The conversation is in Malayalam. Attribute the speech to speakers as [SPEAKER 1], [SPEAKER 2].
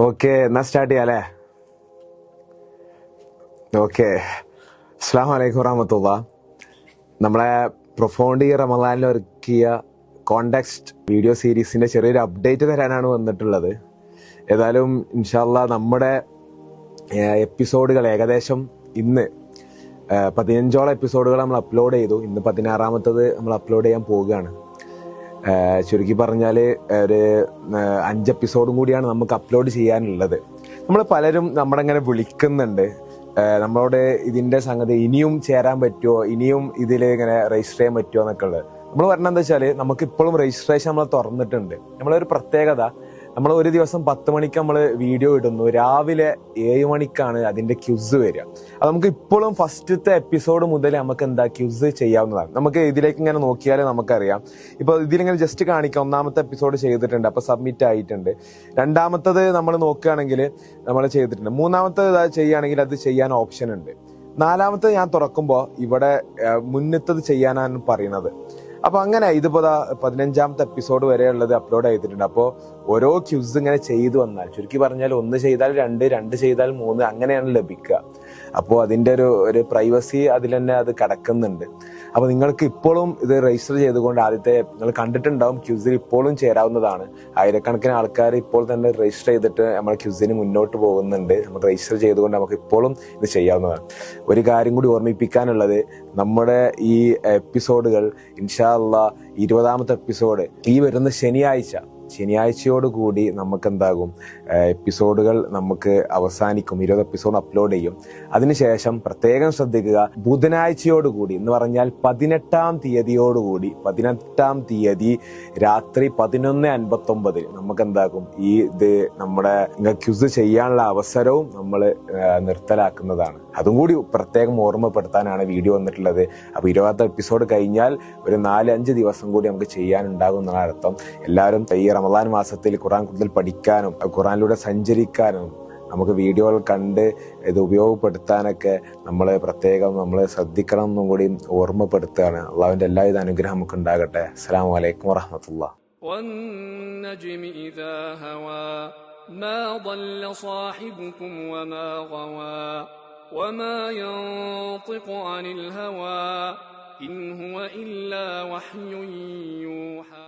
[SPEAKER 1] ഓക്കെ, എന്നാ സ്റ്റാർട്ട് ചെയ്യാല്ലേ? ഓക്കെ. അസ്സലാമു അലൈക്കും വറഹ്മത്തുള്ളാഹ്. നമ്മളെ പ്രൊഫൗണ്ട് ഈ റമളാനിൽ ഒരുക്കിയ കോണ്ടെക്സ്റ്റ് വീഡിയോ സീരീസിന്റെ ചെറിയൊരു അപ്ഡേറ്റ് തരാനാണ് വന്നിട്ടുള്ളത്. ഏതായാലും ഇൻഷാ അല്ലാഹ് നമ്മുടെ എപ്പിസോഡുകൾ ഏകദേശം ഇന്ന് 15ഓളം എപ്പിസോഡുകൾ നമ്മൾ അപ്ലോഡ് ചെയ്തു. ഇന്ന് 16ാമത്തത് നമ്മൾ അപ്ലോഡ് ചെയ്യാൻ പോവുകയാണ്. ചുരുക്കി പറഞ്ഞാൽ ഒരു 5 എപ്പിസോഡും കൂടിയാണ് നമുക്ക് അപ്ലോഡ് ചെയ്യാനുള്ളത്. നമ്മൾ പലരും നമ്മളിങ്ങനെ വിളിക്കുന്നുണ്ട്, നമ്മളോട് ഇതിന്റെ സംഗതി ഇനിയും ചേരാൻ പറ്റുമോ, ഇനിയും ഇതിൽ ഇങ്ങനെ രജിസ്റ്റർ ചെയ്യാൻ പറ്റുമോ എന്നൊക്കെ ഉള്ളത്. നമ്മൾ പറഞ്ഞത് എന്താ വെച്ചാൽ നമുക്ക് ഇപ്പോഴും രജിസ്ട്രേഷൻ നമ്മൾ തുറന്നിട്ടുണ്ട്. നമ്മളൊരു പ്രത്യേകത, നമ്മൾ ഒരു ദിവസം 10 മണിക്ക് നമ്മൾ വീഡിയോ ഇടുന്നു, രാവിലെ 7 മണിക്കാണ് അതിന്റെ ക്യൂസ് വരിക. അത് നമുക്ക് ഇപ്പോഴും ഫസ്റ്റത്തെ എപ്പിസോഡ് മുതൽ നമുക്ക് എന്താ ക്യൂസ് ചെയ്യാവുന്നതാണ്. നമുക്ക് ഇതിലേക്ക് ഇങ്ങനെ നോക്കിയാൽ നമുക്കറിയാം. ഇപ്പൊ ഇതിലിങ്ങനെ ജസ്റ്റ് കാണിക്കാം, 1ാമത്തെ എപ്പിസോഡ് ചെയ്തിട്ടുണ്ട്, അപ്പൊ സബ്മിറ്റ് ആയിട്ടുണ്ട്. 2ാമത്തത് നമ്മൾ നോക്കുകയാണെങ്കിൽ നമ്മൾ ചെയ്തിട്ടുണ്ട്. 3ാമത്തത് ചെയ്യുകയാണെങ്കിൽ അത് ചെയ്യാൻ ഓപ്ഷൻ ഉണ്ട്. 4ാമത്തത് ഞാൻ തുറക്കുമ്പോൾ ഇവിടെ മുന്നത്തത് ചെയ്യാനാണ് പറയുന്നത്. അപ്പൊ അങ്ങനെ ഇതിപ്പോ 15ാമത്തെ എപ്പിസോഡ് വരെ ഉള്ളത് അപ്ലോഡ് ചെയ്തിട്ടുണ്ട്. അപ്പോൾ ഓരോ ക്യൂസ് ഇങ്ങനെ ചെയ്തു വന്നാൽ, ചുരുക്കി പറഞ്ഞാൽ 1 ചെയ്താൽ 2, 2 ചെയ്താൽ 3, അങ്ങനെയാണ് ലഭിക്കുക. അപ്പോൾ അതിന്റെ ഒരു പ്രൈവസി അതിൽ തന്നെ അത് കിടക്കുന്നുണ്ട്. അപ്പൊ നിങ്ങൾക്ക് ഇപ്പോഴും ഇത് രജിസ്റ്റർ ചെയ്തുകൊണ്ട് ആദ്യത്തെ നിങ്ങൾ കണ്ടിട്ടുണ്ടാവും, ക്യൂസിൽ ഇപ്പോഴും ചേരാവുന്നതാണ്. ആയിരക്കണക്കിന് ആൾക്കാർ ഇപ്പോൾ തന്നെ രജിസ്റ്റർ ചെയ്തിട്ട് നമ്മൾ ക്യൂസിന് മുന്നോട്ട് പോകുന്നുണ്ട്. നമുക്ക് രജിസ്റ്റർ ചെയ്തുകൊണ്ട് നമുക്ക് ഇപ്പോഴും ഇത് ചെയ്യാവുന്നതാണ്. ഒരു കാര്യം കൂടി ഓർമ്മിപ്പിക്കാനുള്ളത്, നമ്മുടെ ഈ എപ്പിസോഡുകൾ ഇൻഷാ അല്ലാഹ് 20ാമത്തെ എപ്പിസോഡ് ഈ വരുന്ന ശനിയാഴ്ചയോടുകൂടി നമുക്ക് എന്താകും, എപ്പിസോഡുകൾ നമുക്ക് അവസാനിക്കും. 20 എപ്പിസോഡ് അപ്ലോഡ് ചെയ്യും. അതിനുശേഷം പ്രത്യേകം ശ്രദ്ധിക്കുക, ബുധനാഴ്ചയോടുകൂടി എന്ന് പറഞ്ഞാൽ 18ാം തീയതി രാത്രി 11:59 നമുക്ക് എന്താകും, ഇത് നമ്മുടെ ക്യൂസ് ചെയ്യാനുള്ള അവസരവും നമ്മൾ നിർത്തലാക്കുന്നതാണ്. അതും കൂടി പ്രത്യേകം ഓർമ്മപ്പെടുത്താനാണ് വീഡിയോ വന്നിട്ടുള്ളത്. അപ്പൊ 20ാമത്തെ എപ്പിസോഡ് കഴിഞ്ഞാൽ ഒരു 4-5 ദിവസം കൂടി നമുക്ക് ചെയ്യാനുണ്ടാകും എന്നാണ് അർത്ഥം. എല്ലാവരും ഈ റമളാൻ മാസത്തിൽ ഖുർആൻ കൂടുതൽ പഠിക്കാനും ഖുർആനിലൂടെ സഞ്ചരിക്കാനും നമുക്ക് വീഡിയോകൾ കണ്ട് ഇത് ഉപയോഗപ്പെടുത്താനൊക്കെ നമ്മൾ ശ്രദ്ധിക്കണം എന്നും കൂടി ഓർമ്മപ്പെടുത്തുകയാണ്. അള്ളാഹുവിന്റെ എല്ലാവിധ അനുഗ്രഹം നമുക്ക് ഉണ്ടാകട്ടെ. അസ്സലാമു അലൈക്കും വറഹ്മത്തുള്ളാഹി.
[SPEAKER 2] والنجم إذا هوى ما ضل صاحبكم وما غوى وما ينطق عن الهوى إن هو إلا وحي يوحى.